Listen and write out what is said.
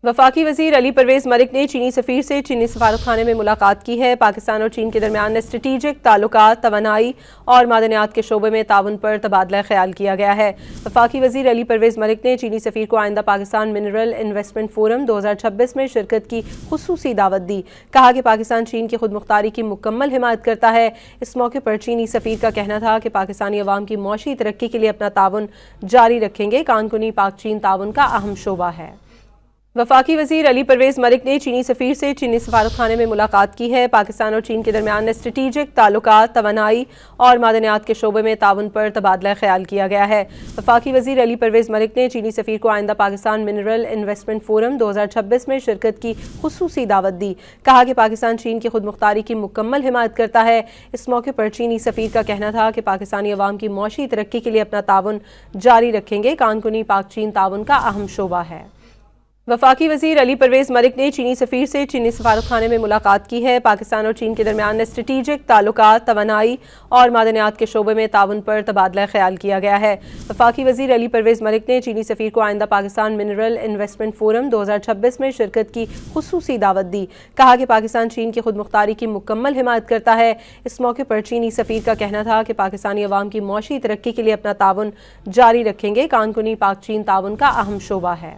वफाकी वज़ीर अली परवेज़ मलिक ने चीनी सफ़ीर से चीनी सफारतखाने में मुलाकात की है। पाकिस्तान और चीन के दरमियान स्ट्रेटेजिक ताल्लुकात, तवानाई और मादनियात के शोबे में ताउन पर तबादला ख्याल किया गया है। वफाकी वज़ीर अली परवेज़ मलिक ने चीनी सफ़ीर को आइंदा पाकिस्तान मिनरल इन्वेस्टमेंट फोरम 2026 में शिरकत की खुसूसी दावत दी। कहा कि पाकिस्तान चीन की खुद मुख्तारी की मुकम्मल हिमायत करता है। इस मौके पर चीनी सफ़ीर का कहना था कि पाकिस्तानी अवाम की मौशी तरक्की के लिए अपना ताउन जारी रखेंगे। कानकुनी पाक चीन ताउन का अहम शोबा है। वफाकी वज़ीर अली परवेज़ मलिक ने चीनी सफ़ीर से चीनी सफारतखाने में मुलाकात की है। पाकिस्तान और चीन के दरमियान स्ट्रेटेजिक ताल्लुकात, तवानाई और मादनियात के शोबे में ताउन पर तबादला ख्याल किया गया है। वफाकी वज़ीर अली परवेज़ मलिक ने चीनी सफ़ीर को आइंदा पाकिस्तान मिनरल इन्वेस्टमेंट फोरम 2026 में शिरकत की खुसूसी दावत दी। कहा कि पाकिस्तान चीन की खुद मुख्तारी की मुकम्मल हिमायत करता है। इस मौके पर चीनी सफ़ीर का कहना था कि पाकिस्तानी अवाम की मौशी तरक्की के लिए अपना ताउन जारी रखेंगे। कानकुनी पाक चीन ताउन का अहम शोबा है। वफाकी वज़ीर अली परवेज़ मलिक ने चीनी सफ़ीर से चीनी सफारतखाने में मुलाकात की है। पाकिस्तान और चीन के दरमियान स्ट्रेटेजिक ताल्लुकात, तवानाई और मादनियात के शोबे में ताउन पर तबादला ख्याल किया गया है। वफाकी वज़ीर अली परवेज़ मलिक ने चीनी सफ़ीर को आइंदा पाकिस्तान मिनरल इन्वेस्टमेंट फोरम 2026 में शिरकत की खुसूसी दावत दी। कहा कि पाकिस्तान चीन की खुद मुख्तारी की मुकम्मल हिमायत करता है। इस मौके पर चीनी सफ़ीर का कहना था कि पाकिस्तानी अवाम की मौशी तरक्की के लिए अपना ताउन जारी रखेंगे। कानकुनी पाक चीन ताउन का अहम शोबा है।